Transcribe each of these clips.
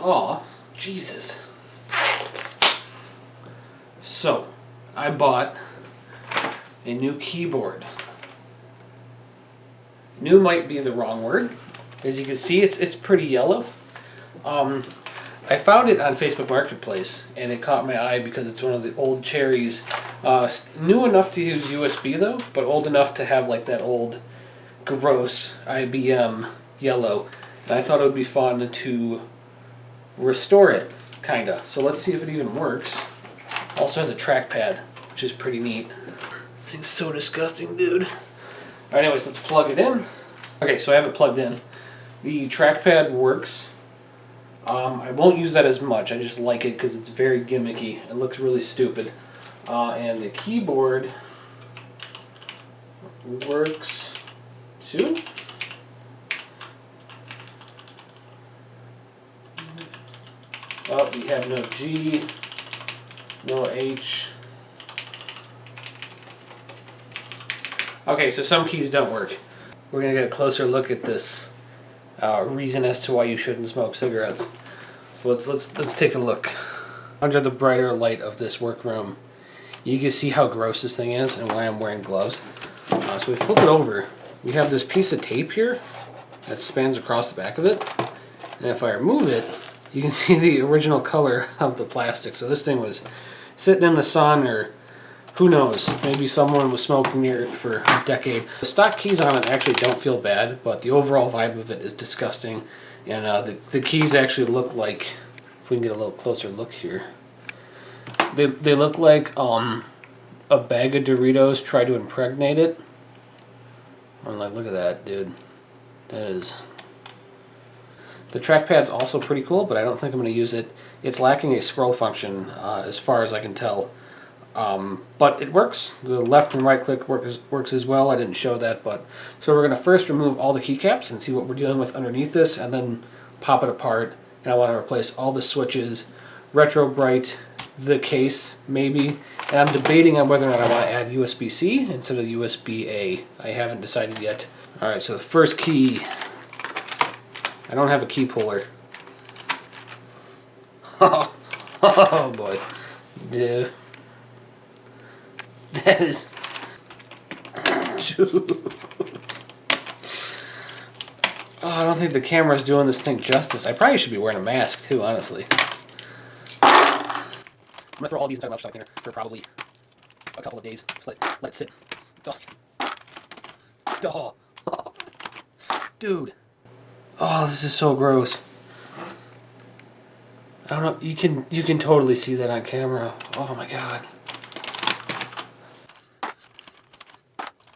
Oh, Jesus. So, I bought a new keyboard. New might be the wrong word. As you can see, it's pretty yellow. I found it on Facebook Marketplace, and it caught my eye because it's one of the old Cherries. New enough to use USB though, but old enough to have like that old gross IBM yellow. And I thought it would be fun to restore it, kinda. So let's see if it even works. Also has a trackpad, which is pretty neat. This thing's so disgusting, dude. Alright, anyways, let's plug it in. Okay, so I have it plugged in. The trackpad works. I won't use that as much. I just like it because it's very gimmicky. It looks really stupid. And the keyboard works too. Oh, we have no G, no H. Okay, so some keys don't work. We're going to get a closer look at this reason as to why you shouldn't smoke cigarettes. So let's take a look. Under the brighter light of this workroom, you can see how gross this thing is and why I'm wearing gloves. So we flip it over. We have this piece of tape here that spans across the back of it. And if I remove it, you can see the original color of the plastic. So this thing was sitting in the sun, or who knows, maybe someone was smoking near it for a decade. The stock keys on it actually don't feel bad, but the overall vibe of it is disgusting. And the keys actually look like, if we can get a little closer look here, they look like a bag of Doritos tried to impregnate it. I'm like, look at that, dude. That is... The trackpad's also pretty cool, but I don't think I'm going to use it. It's lacking a scroll function, as far as I can tell. But it works. The left and right click works as well. I didn't show that, but so we're going to first remove all the keycaps and see what we're dealing with underneath this, and then pop it apart. And I want to replace all the switches, Retrobrite, the case maybe, and I'm debating on whether or not I want to add USB-C instead of USB-A. I haven't decided yet. All right, so the first key. I don't have a key puller. Oh boy, dude. That is... Oh, I don't think the camera's doing this thing justice. I probably should be wearing a mask too, honestly. I'm gonna throw all these inside my container for probably a couple of days. Just let it sit. Oh. Oh. Dude. Oh, this is so gross. I don't know. You can totally see that on camera. Oh my god.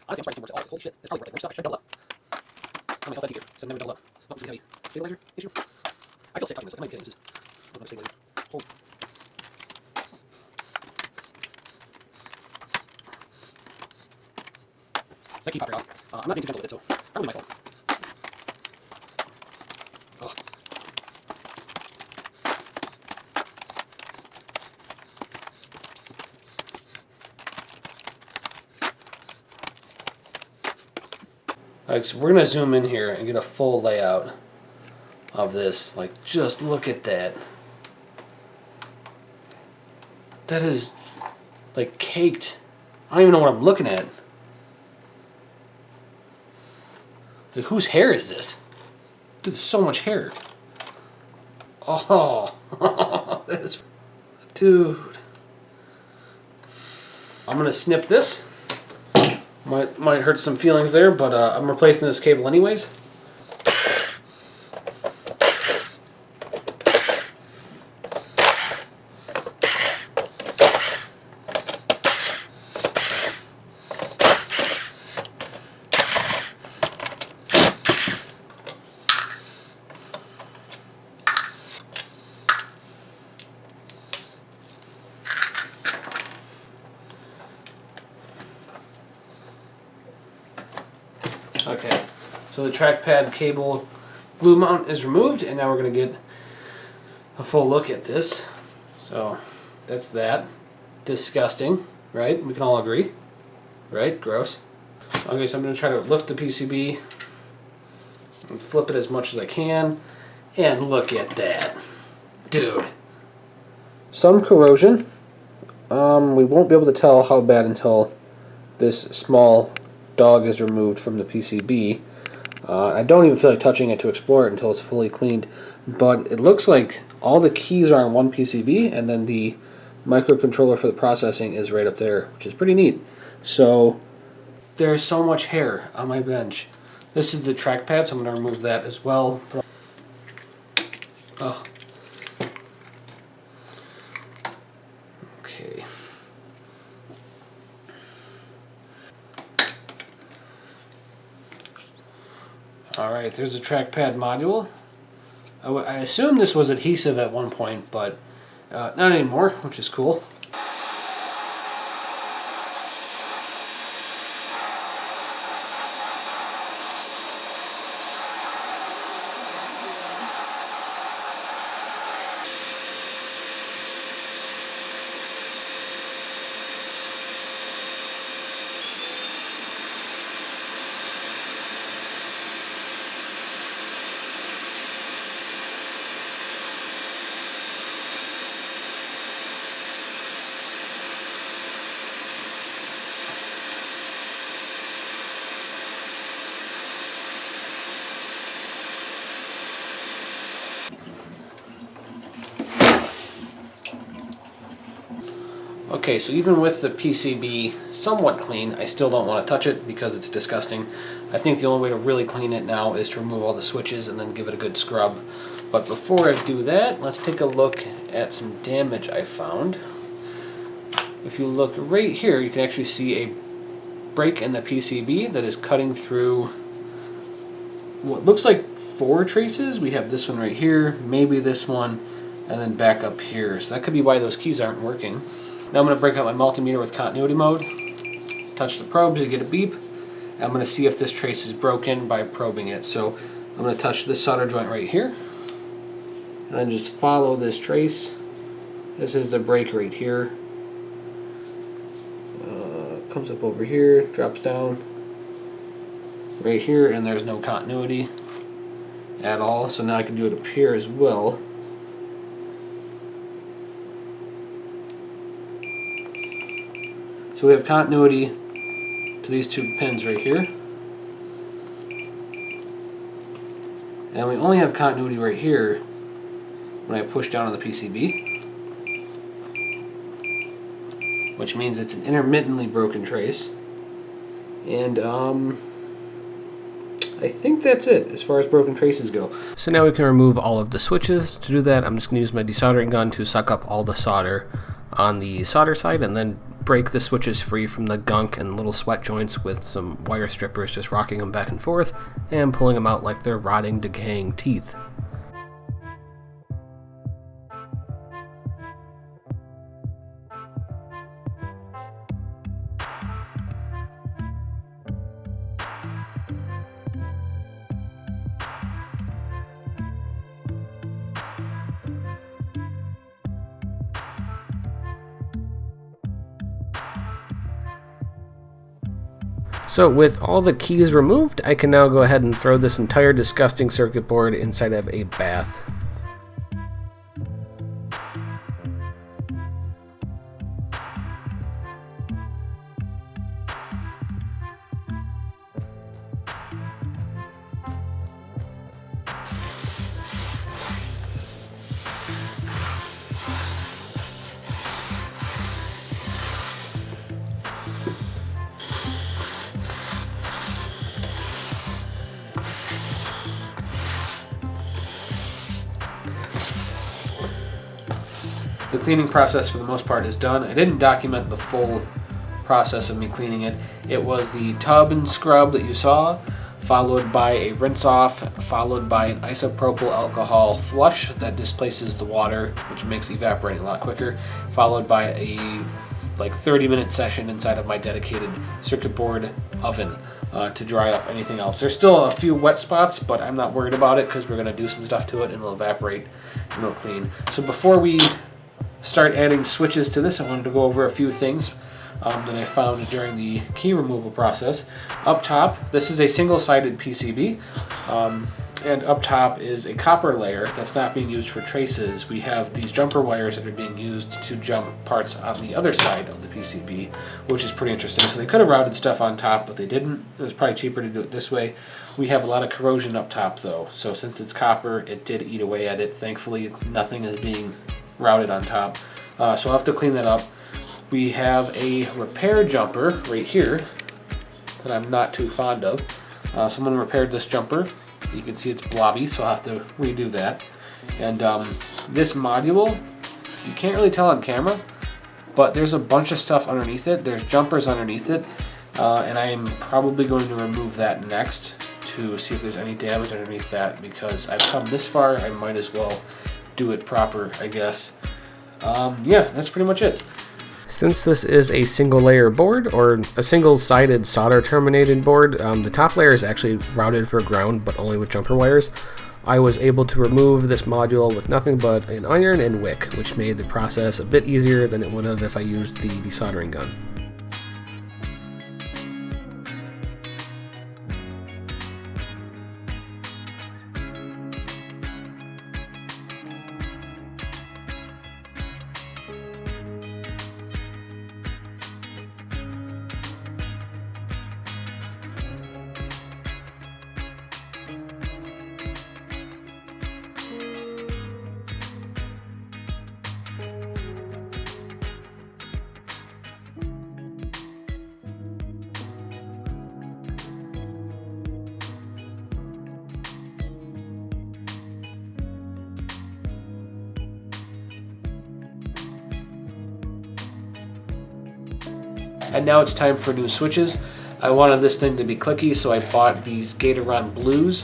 Honestly, I'm surprised it works. Oh, holy shit. It's probably worth it. We're stuck. I should double up. How many health here? So never double up. Oh, it's a heavy stabilizer issue. I feel sick touching this. I might get this. I'm gonna stabilizer. Hold. Does that keep popping off? I'm not being too gentle with it, so probably my fault. Oh. Alright, so we're going to zoom in here and get a full layout of this. Like, just look at that. That is, like, caked. I don't even know what I'm looking at. Like, whose hair is this? Dude, there's so much hair. Oh, that is... Dude. I'm going to snip this. Might hurt some feelings there, but I'm replacing this cable anyways. Okay, so the trackpad cable glue mount is removed, and now we're going to get a full look at this. So that's that. Disgusting, right? We can all agree, right? Gross. Okay, so I'm going to try to lift the PCB and flip it as much as I can, and look at that. Dude. Some corrosion. We won't be able to tell how bad until this small dog is removed from the PCB. I don't even feel like touching it to explore it until it's fully cleaned, but it looks like all the keys are on one PCB, and then the microcontroller for the processing is right up there, which is pretty neat. So there's so much hair on my bench. This is the trackpad, so I'm going to remove that as well. Oh. Okay. Alright, there's the trackpad module. I assume this was adhesive at one point, but not anymore, which is cool. Okay, so even with the PCB somewhat clean, I still don't want to touch it because it's disgusting. I think the only way to really clean it now is to remove all the switches and then give it a good scrub. But before I do that, let's take a look at some damage I found. If you look right here, you can actually see a break in the PCB that is cutting through what looks like 4 traces. We have this one right here, maybe this one, and then back up here. So that could be why those keys aren't working. Now I'm going to break out my multimeter with continuity mode, touch the probes to get a beep. I'm going to see if this trace is broken by probing it. So I'm going to touch this solder joint right here, and then just follow this trace. This is the break right here. Comes up over here, drops down right here, and there's no continuity at all. So now I can do it up here as well. So we have continuity to these 2 pins right here. And we only have continuity right here when I push down on the PCB, which means it's an intermittently broken trace. And I think that's it as far as broken traces go. So now we can remove all of the switches. To do that, I'm just going to use my desoldering gun to suck up all the solder on the solder side and then break the switches free from the gunk and little sweat joints with some wire strippers, just rocking them back and forth and pulling them out like they're rotting, decaying teeth. So with all the keys removed, I can now go ahead and throw this entire disgusting circuit board inside of a bath. The cleaning process for the most part is done. I didn't document the full process of me cleaning it. It was the tub and scrub that you saw, followed by a rinse off, followed by an isopropyl alcohol flush that displaces the water, which makes evaporating a lot quicker, followed by a 30-minute session inside of my dedicated circuit board oven to dry up anything else. There's still a few wet spots, but I'm not worried about it because we're going to do some stuff to it and it'll evaporate and it'll clean. So before we start adding switches to this, I wanted to go over a few things. that I found during the key removal process. Up top, this is a single-sided PCB, and up top is a copper layer that's not being used for traces. We have these jumper wires that are being used to jump parts on the other side of the PCB, which is pretty interesting. So they could have routed stuff on top, but they didn't. It was probably cheaper to do it this way. We have a lot of corrosion up top though, so since it's copper, it did eat away at it. Thankfully, nothing is being routed on top. So I'll have to clean that up. We have a repair jumper right here that I'm not too fond of. Someone repaired this jumper. You can see it's blobby, so I'll have to redo that. And this module, you can't really tell on camera, but there's a bunch of stuff underneath it. There's jumpers underneath it, and I am probably going to remove that next to see if there's any damage underneath that, because I've come this far, I might as well do it proper, I guess. Yeah, that's pretty much it. Since this is a single layer board, or a single-sided solder terminated board, the top layer is actually routed for ground, but only with jumper wires. I was able to remove this module with nothing but an iron and wick, which made the process a bit easier than it would have if I used the desoldering gun. And now it's time for new switches. I wanted this thing to be clicky, so I bought these Gatoron Blues,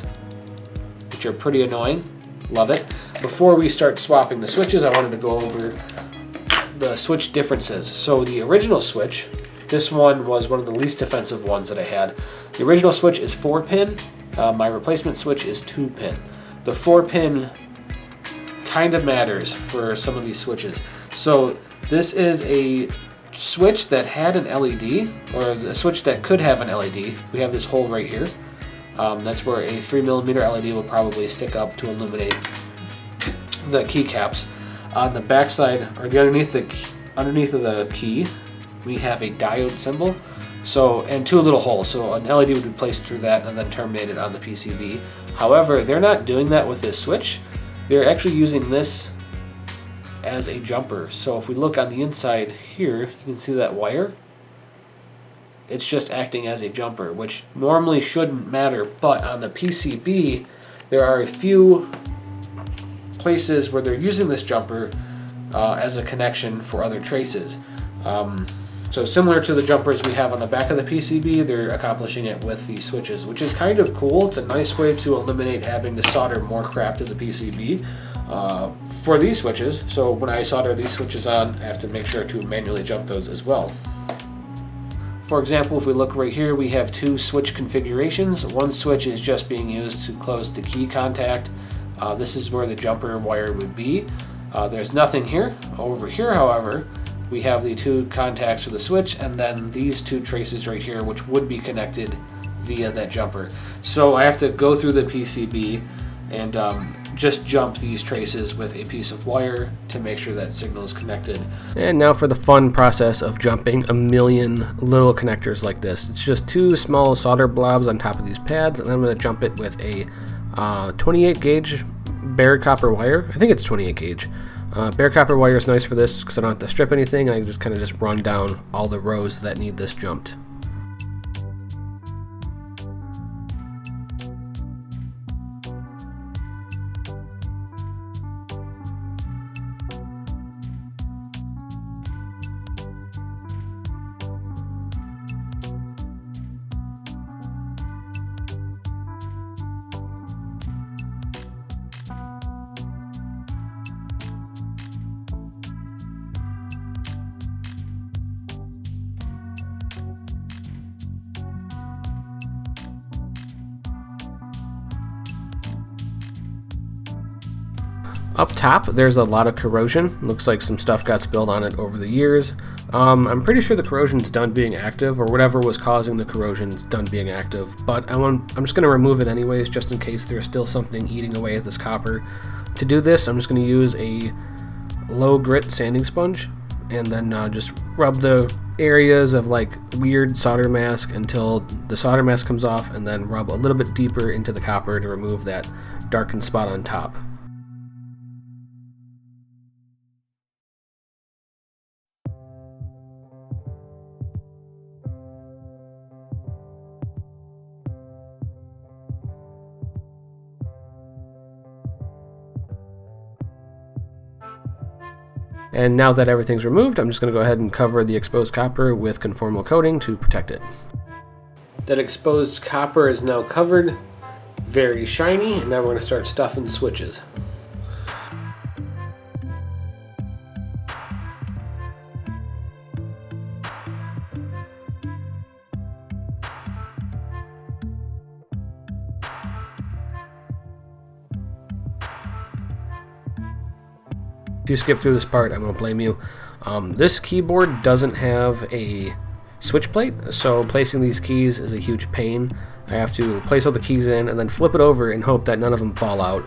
which are pretty annoying. Love it. Before we start swapping the switches, I wanted to go over the switch differences. So the original switch, this one was one of the least defensive ones that I had. The original switch is 4-pin. My replacement switch is 2-pin. The 4-pin kind of matters for some of these switches. So this is a switch that had an LED, or a switch that could have an LED. We have this hole right here. That's where a 3mm LED will probably stick up to illuminate the keycaps. On the back side, or the underneath of the key, we have a diode symbol. So, and two little holes. So an LED would be placed through that and then terminated on the PCB. However, they're not doing that with this switch. They're actually using this as a jumper. So if we look on the inside here, you can see that wire. It's just acting as a jumper, which normally shouldn't matter, but on the PCB, there are a few places where they're using this jumper as a connection for other traces. So similar to the jumpers we have on the back of the PCB, they're accomplishing it with these switches, which is kind of cool. It's a nice way to eliminate having to solder more crap to the PCB for these switches. So when I solder these switches on, I have to make sure to manually jump those as well. For example, if we look right here, we have two switch configurations. One switch is just being used to close the key contact. This is where the jumper wire would be. There's nothing here. Over here, however, we have the two contacts for the switch, and then these two traces right here, which would be connected via that jumper. So I have to go through the PCB and just jump these traces with a piece of wire to make sure that signal is connected. And now for the fun process of jumping a million little connectors like this. It's just two small solder blobs on top of these pads, and then I'm going to jump it with a 28 gauge bare copper wire. I think it's 28 gauge. Bare copper wire is nice for this because I don't have to strip anything, and I can just kind of just run down all the rows that need this jumped. Up top, there's a lot of corrosion. Looks like some stuff got spilled on it over the years. I'm pretty sure the corrosion's done being active, or whatever was causing the corrosion's done being active, but I'm just going to remove it anyways, just in case there's still something eating away at this copper. To do this, I'm just going to use a low grit sanding sponge, and then just rub the areas of like weird solder mask until the solder mask comes off, and then rub a little bit deeper into the copper to remove that darkened spot on top. And now that everything's removed, I'm just going to go ahead and cover the exposed copper with conformal coating to protect it. That exposed copper is now covered, very shiny, and now we're going to start stuffing switches. If you skip through this part, I won't blame you. This keyboard doesn't have a switch plate, so placing these keys is a huge pain. I have to place all the keys in and then flip it over and hope that none of them fall out.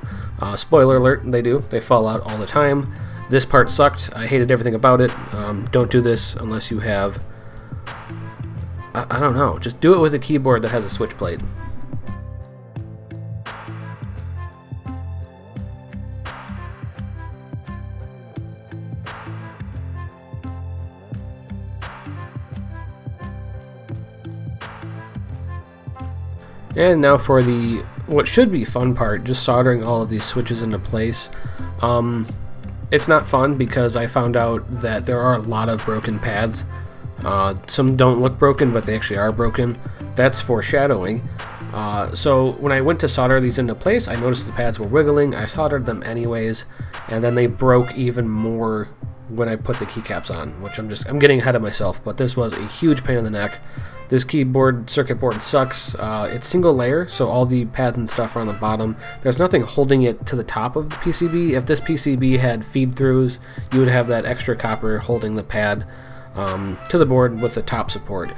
Spoiler alert, they do. They fall out all the time. This part sucked. I hated everything about it. Don't do this unless you have... I don't know. Just do it with a keyboard that has a switch plate. And now for the what should be fun part, just soldering all of these switches into place. It's not fun because I found out that there are a lot of broken pads. Some don't look broken, but they actually are broken. That's foreshadowing. So when I went to solder these into place, I noticed the pads were wiggling. I soldered them anyways, and then they broke even more when I put the keycaps on, which I'm getting ahead of myself, but this was a huge pain in the neck. This keyboard circuit board sucks. It's single layer, so all the pads and stuff are on the bottom. There's nothing holding it to the top of the PCB. If this PCB had feed-throughs, you would have that extra copper holding the pad to the board with the top support.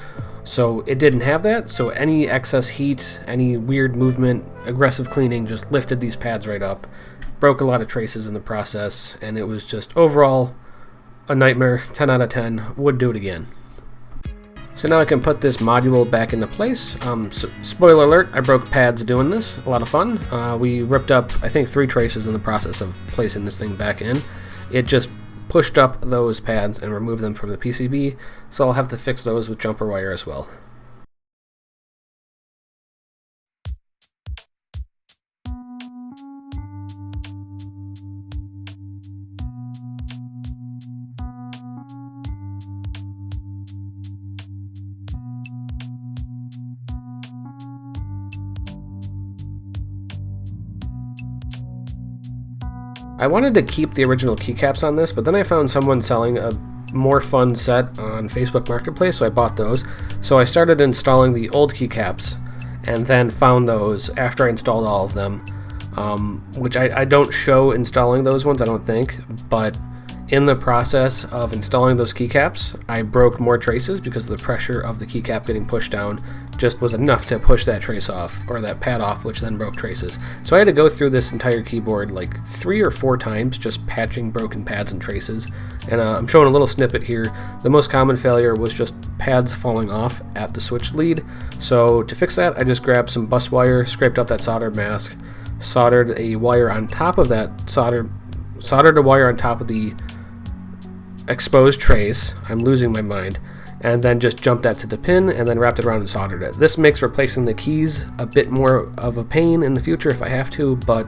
So it didn't have that, so any excess heat, any weird movement, aggressive cleaning just lifted these pads right up. Broke a lot of traces in the process, and it was just overall a nightmare. 10 out of 10. Would do it again. So now I can put this module back into place. Spoiler alert, I broke pads doing this. A lot of fun. We ripped up, I think, 3 traces in the process of placing this thing back in. It just pushed up those pads and removed them from the PCB, so I'll have to fix those with jumper wire as well. I wanted to keep the original keycaps on this, but then I found someone selling a more fun set on Facebook Marketplace, so I bought those. So I started installing the old keycaps, and then found those after I installed all of them, which I don't show installing those ones, I don't think, but in the process of installing those keycaps, I broke more traces because the pressure of the keycap getting pushed down just was enough to push that trace off, or that pad off, which then broke traces. So I had to go through this entire keyboard like 3 or 4 times just patching broken pads and traces. And I'm showing a little snippet here. The most common failure was just pads falling off at the switch lead. So to fix that, I just grabbed some bus wire, scraped out that solder mask, soldered a wire on top of that soldered a wire on top of the exposed trace. I'm losing my mind. And then just jumped that to the pin and then wrapped it around and soldered it. This makes replacing the keys a bit more of a pain in the future if I have to, but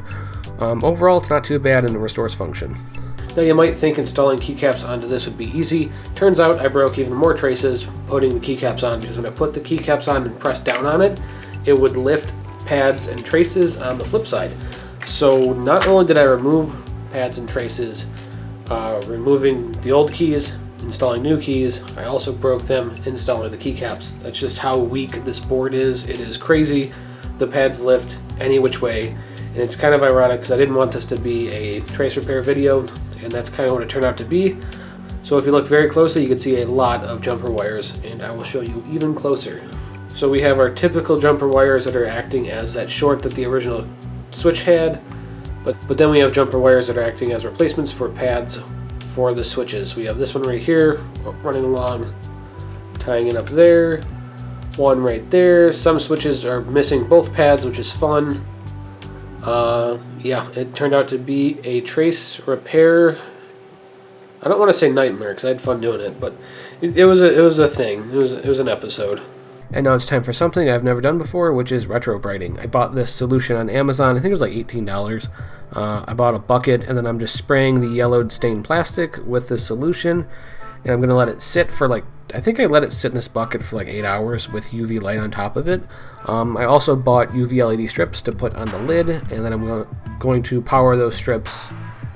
overall it's not too bad and it restores function. Now you might think installing keycaps onto this would be easy. Turns out I broke even more traces putting the keycaps on, because when I put the keycaps on and pressed down on it, it would lift pads and traces on the flip side. So not only did I remove pads and traces, removing the old keys, installing new keys, I also broke them installing the keycaps. That's just how weak this board is. It is crazy. The pads lift any which way, And it's kind of ironic because I didn't want this to be a trace repair video, and that's kind of what it turned out to be. So if you look very closely, you can see a lot of jumper wires, and I will show you even closer. So we have our typical jumper wires that are acting as that short that the original switch had, but then we have jumper wires that are acting as replacements for pads for the switches. We have this one right here running along, tying it up there, one right there. Some switches are missing both pads, which is fun. Yeah, it turned out to be a trace repair. I don't want to say nightmare because I had fun doing it, but it was a thing. It was an episode. And now it's time for something I've never done before, which is retrobriting. I bought this solution on Amazon. I think it was like $18. I bought a bucket, and then I'm just spraying the yellowed stained plastic with this solution, and I'm going to let it sit for like, I think I let it sit in this bucket for like 8 hours with UV light on top of it. I also bought UV LED strips to put on the lid, and then I'm going to power those strips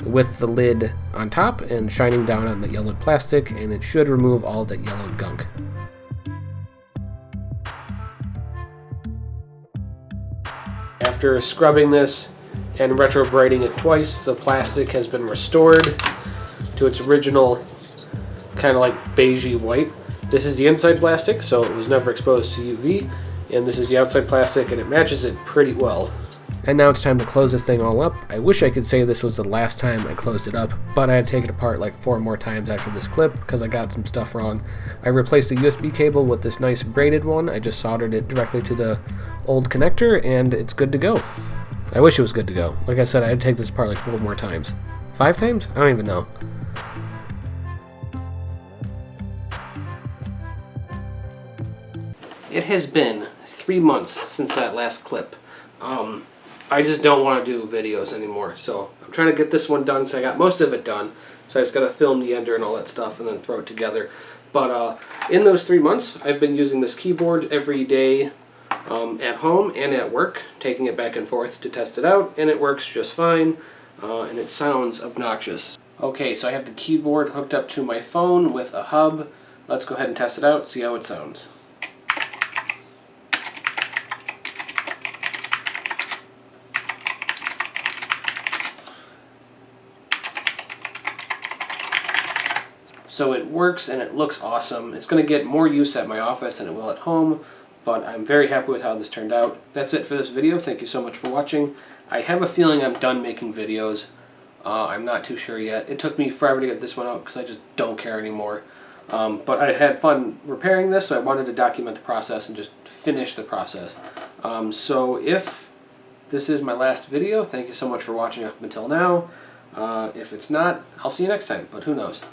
with the lid on top and shining down on the yellowed plastic, and it should remove all that yellowed gunk. After scrubbing this and retrobriting it twice, the plastic has been restored to its original kind of like beigey white. This is the inside plastic, so it was never exposed to UV, and this is the outside plastic, and it matches it pretty well. And now it's time to close this thing all up. I wish I could say this was the last time I closed it up, but I had to take it apart like 4 more times after this clip because I got some stuff wrong. I replaced the USB cable with this nice braided one. I just soldered it directly to the old connector, and it's good to go. I wish it was good to go. Like I said, I had to take this apart like 4 more times. 5 times? I don't even know. It has been 3 months since that last clip. I just don't want to do videos anymore, so I'm trying to get this one done, so I got most of it done. So I just got to film the ender and all that stuff and then throw it together. But in those 3 months, I've been using this keyboard every day at home and at work, taking it back and forth to test it out, and it works just fine, and it sounds obnoxious. Okay, so I have the keyboard hooked up to my phone with a hub. Let's go ahead and test it out, see how it sounds. So it works and it looks awesome. It's going to get more use at my office than it will at home, but I'm very happy with how this turned out. That's it for this video. Thank you so much for watching. I have a feeling I'm done making videos. I'm not too sure yet. It took me forever to get this one out because I just don't care anymore. But I had fun repairing this, so I wanted to document the process and just finish the process. So if this is my last video, thank you so much for watching up until now. If it's not, I'll see you next time, but who knows.